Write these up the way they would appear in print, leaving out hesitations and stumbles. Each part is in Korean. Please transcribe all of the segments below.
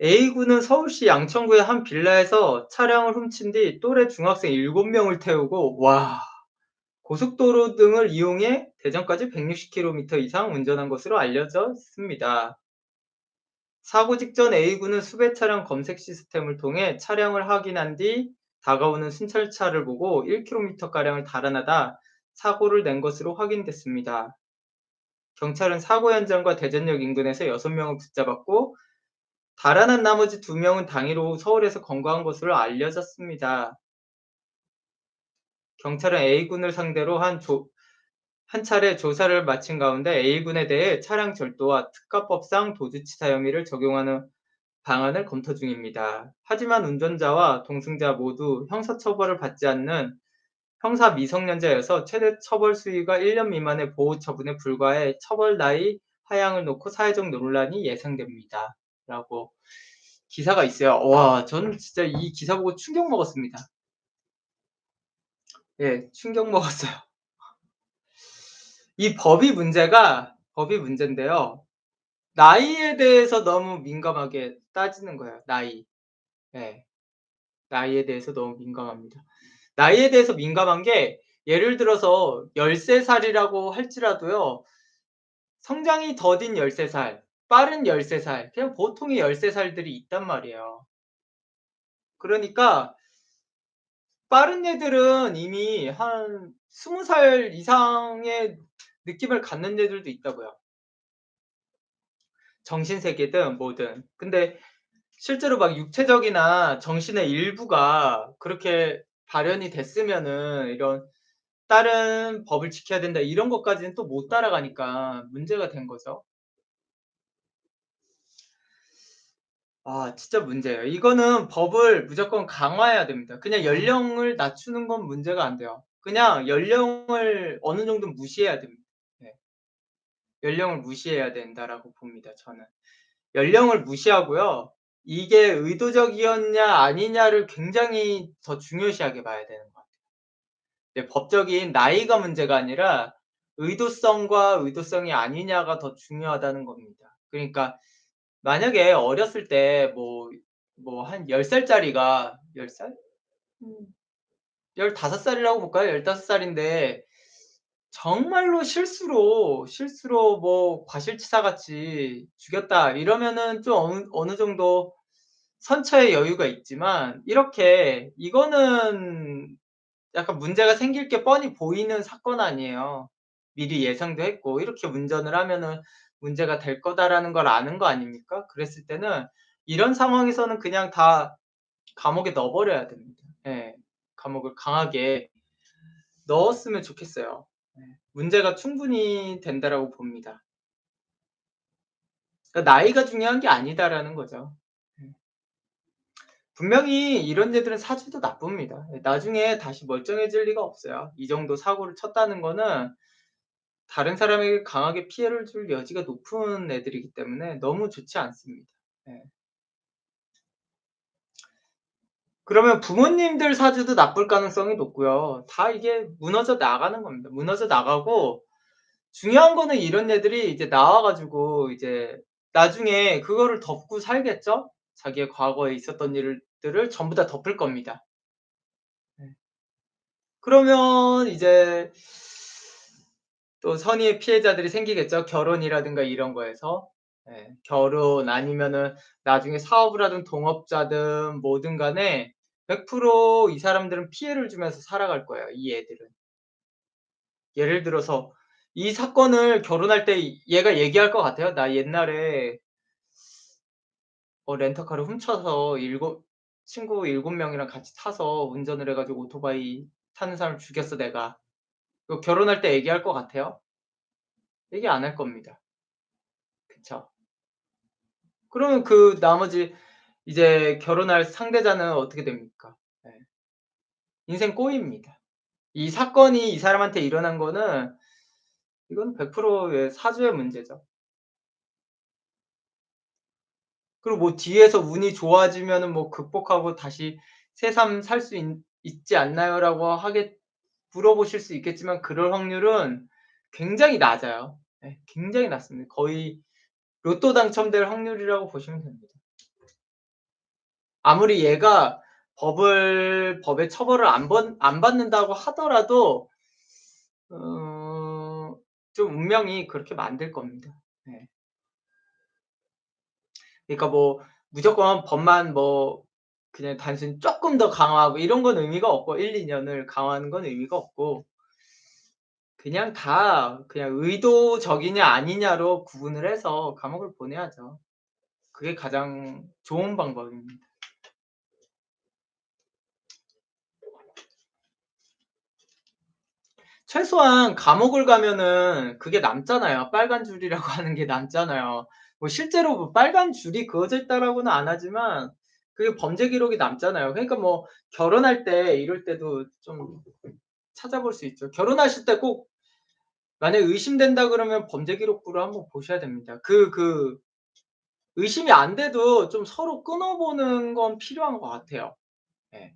A군은 서울시 양천구의 한 빌라에서 차량을 훔친 뒤 또래 중학생 7명을 태우고 고속도로 등을 이용해 대전까지 160km 이상 운전한 것으로 알려져 있습니다. 사고 직전 A군은 수배 차량 검색 시스템을 통해 차량을 확인한 뒤 다가오는 순찰차를 보고 1km가량을 달아나다 사고를 낸 것으로 확인됐습니다. 경찰은 사고 현장과 대전역 인근에서 6명을 붙잡았고 달아난 나머지 2명은 당일 오후 서울에서 검거한 것으로 알려졌습니다. 경찰은 A군을 상대로 한 차례 조사를 마친 가운데 A군에 대해 차량 절도와 특가법상 도주치사 혐의를 적용하는 방안을 검토 중입니다. 하지만 운전자와 동승자 모두 형사처벌을 받지 않는 형사 미성년자여서 최대 처벌 수위가 1년 미만의 보호 처분에 불과해 처벌 나이 하향을 놓고 사회적 논란이 예상됩니다. 라고 기사가 있어요. 와, 저는 진짜 이 기사 보고 충격 먹었습니다. 예, 충격 먹었어요. 이 법이 문제인데요. 나이에 대해서 너무 민감하게 따지는 거예요. 나이. 예. 나이에 대해서 너무 민감합니다. 나이에 대해서 민감한 게 예를 들어서 13살이라고 할지라도요. 성장이 더딘 13살, 빠른 13살, 그냥 보통의 13살들이 있단 말이에요. 그러니까 빠른 애들은 이미 한 20살 이상의 느낌을 갖는 애들도 있다고요. 정신세계든 뭐든. 근데 실제로 막 육체적이나 정신의 일부가 그렇게 발현이 됐으면은 이런 다른 법을 지켜야 된다 이런 것까지는 또 못 따라가니까 문제가 된 거죠. 아, 진짜 문제예요. 이거는 법을 무조건 강화해야 됩니다. 그냥 연령을 낮추는 건 문제가 안 돼요. 그냥 연령을 어느 정도 무시해야 됩니다. 네. 연령을 무시해야 된다라고 봅니다, 저는. 연령을 무시하고요. 이게 의도적이었냐 아니냐를 굉장히 더 중요시하게 봐야 되는 것 같아요. 네, 법적인 나이가 문제가 아니라 의도성과 의도성이 아니냐가 더 중요하다는 겁니다. 그러니까 만약에 어렸을 때 한 10 살짜리가 10 살? 음. 15 살이라고 볼까요? 15 살인데 정말로 실수로 뭐 과실치사같이 죽였다 이러면은 좀 어느 정도 선처의 여유가 있지만 이렇게 이거는 약간 문제가 생길 게 뻔히 보이는 사건 아니에요. 미리 예상도 했고 이렇게 운전을 하면은 문제가 될 거다라는 걸 아는 거 아닙니까? 그랬을 때는 이런 상황에서는 그냥 다 감옥에 넣어 버려야 됩니다. 예. 감옥을 강하게 넣었으면 좋겠어요. 예. 문제가 충분히 된다라고 봅니다. 그러니까 '나이가 중요한 게 아니다.'라는 거죠. 예. 분명히 이런 애들은 사주도 나쁩니다. 예, 나중에 다시 멀쩡해질 리가 없어요. 이 정도 사고를 쳤다는 거는 다른 사람에게 강하게 피해를 줄 여지가 높은 애들이기 때문에 너무 좋지 않습니다. 예. 그러면 부모님들 사주도 나쁠 가능성이 높고요. 다 이게 무너져 나가는 겁니다. 무너져 나가고 중요한 거는 이런 애들이 이제 나와 가지고 이제 나중에 그거를 덮고 살겠죠? 자기의 과거에 있었던 일들을 전부 다 덮을 겁니다. 네. 그러면 이제 또 선의의 피해자들이 생기겠죠. 결혼이라든가 이런 거에서. 예. 결혼 아니면은 나중에 사업을 하든 동업자든 뭐든 간에 100% 이 사람들은 피해를 주면서 살아갈 거예요, 이 애들은. 예를 들어서 이 사건을 결혼할 때 얘가 얘기할 것 같아요. "나 옛날에 렌터카를 훔쳐서 일곱 친구 7명이랑 같이 타서 운전을 해 가지고 오토바이 타는 사람 죽였어 내가." 이거 결혼할 때 얘기할 것 같아요? 얘기 안 할 겁니다. 그쵸? 그러면 그 나머지 이제 결혼할 상대자는 어떻게 됩니까? 예. 인생 꼬입니다. 이 사건이 이 사람한테 일어난 거는 이건 100% 의 사주의 문제죠. 그리고 뭐 뒤에서 운이 좋아지면은 뭐 극복하고 다시 새삼 살 수 있지 않나요?"라고 하겠 물어보실 수 있겠지만 그럴 확률은 굉장히 낮아요. 예. 굉장히 낮습니다. 거의 로또 당첨될 확률이라고 보시면 됩니다. 아무리 얘가 법에 처벌을 안 받는다고 하더라도 어 좀 운명이 그렇게 만들 겁니다. 네. 그러니까 뭐 무조건 법만 뭐 그냥 단순히 쪼끔 더 강화하고 이런 건 의미가 없고 1-2 년을 강화하는 건 의미가 없고 그냥 다 그냥 의도적이냐 아니냐로 구분을 해서 감옥을 보내야죠. 그게 가장 좋은 방법입니다. 최소한 감옥을 가면은 그게 남잖아요. 빨간 줄이라고 하는 게 남잖아요. 뭐 실제로 뭐 빨간 줄이 그어져 있다라고는 안 하지만 그게 범죄 기록이 남잖아요. 그러니까 뭐 결혼할 때 이럴 때도 좀 찾아볼 수 있죠. 결혼하실 때 꼭 만약에 의심된다 그러면 범죄 기록부를 한번 보셔야 됩니다. 의심이 안 돼도 좀 서로 끊어 보는 건 필요한 것 같아요. 예.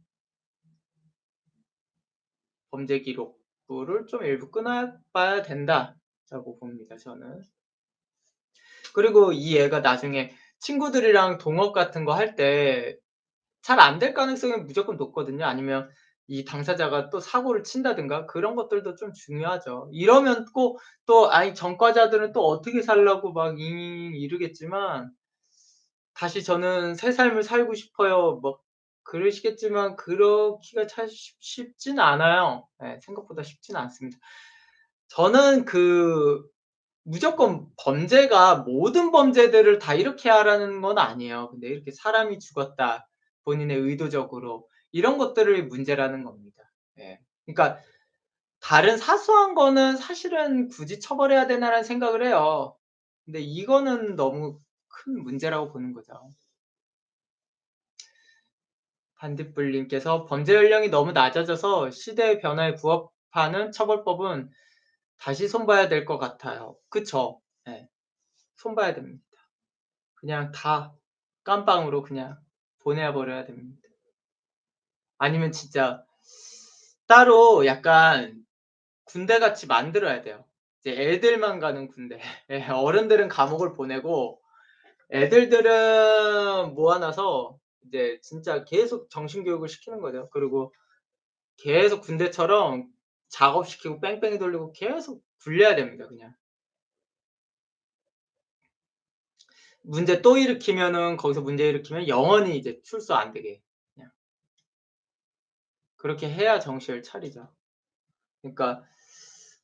범죄 기록부를 좀 일부 끊어 봐야 된다라고 봅니다 저는. 그리고 이 애가 나중에 친구들이랑 동업 같은 거 할 때 잘 안 될 가능성이 무조건 높거든요. 아니면 이 당사자가 또 사고를 친다든가 그런 것들도 좀 중요하죠. 이러면 꼭 또 아이 전과자들은 또 어떻게 살라고 막 잉잉 이러겠지만 다시 저는 새 삶을 살고 싶어요. 뭐 그러시겠지만 그러기가 참 쉽지는 않아요. 예 생각보다 쉽지는 않습니다. 저는 무조건 범죄가 모든 범죄들을 다 이렇게 하라는 건 아니에요. 근데 이렇게 사람이 죽었다. 본인의 의도적으로. 이런 것들이 문제라는 겁니다. 예. 그러니까 다른 사소한 거는 사실은 '굳이 처벌해야 되나.'라는 생각을 해요. 근데 이거는 너무 큰 문제라고 보는 거죠. 반딧불 님께서 "범죄 연령이 너무 낮아져서 시대의 변화에 부합하는 처벌법은 다시 손봐야 될 것 같아요." 그쵸. 예. 손봐야 됩니다. 그냥 다 깜빵으로 그냥 보내 버려야 됩니다. 아니면 진짜 따로 약간 군대같이 만들어야 돼요. 이제 애들만 가는 군대. 예 어른들은 감옥을 보내고 애들들은 모아 놔서 이제 진짜 계속 정신 교육을 시키는 거죠. 그리고 계속 군대처럼 작업시키고 뺑뺑이 돌리고 계속 굴려야 됩니다 그냥. 문제 또 일으키면은 거기서 문제 일으키면 영원히 이제 출소 안 되게 그냥 그렇게 해야 정신을 차리죠. 그러니까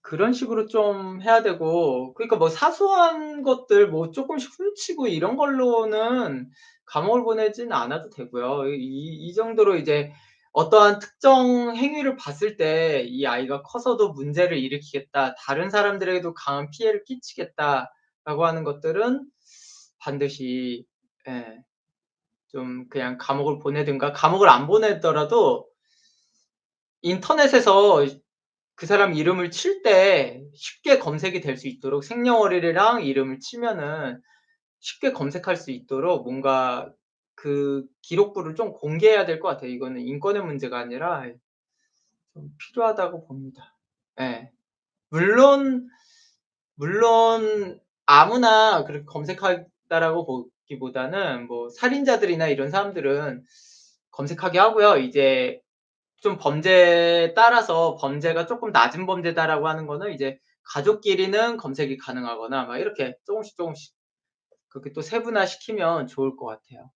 그런 식으로 좀 해야 되고 그러니까 뭐 사소한 것들 뭐 쪼끔씩 훔치고 이런 걸로는 감옥을 보내지는 않아도 되고요. 이 정도로 이제 어떠한 특정 행위를 봤을 때 '이 아이가 커서도 문제를 일으키겠다. 다른 사람들에게도 강한 피해를 끼치겠다.'라고 하는 것들은 반드시 예 좀 그냥 감옥을 보내든가 감옥을 안 보내더라도 인터넷에서 그 사람 이름을 칠 때 쉽게 검색이 될 수 있도록 생년월일이랑 이름을 치면은 쉽게 검색할 수 있도록 뭔가 그 기록부를 좀 공개해야 될 것 같아요. 이거는 인권의 문제가 아니라 좀 필요하다고 봅니다. 예. 물론, 물론 아무나 그렇게 검색한다라고 보기보다는 뭐 살인자들이나 이런 사람들은 검색하게 하고요. 이제 좀 범죄에 따라서 범죄가 쪼끔 낮은 범죄다라고 하는 거는 이제 가족끼리는 검색이 가능하거나 막 이렇게 쪼금씩 그렇게 또 세분화시키면 좋을 것 같아요.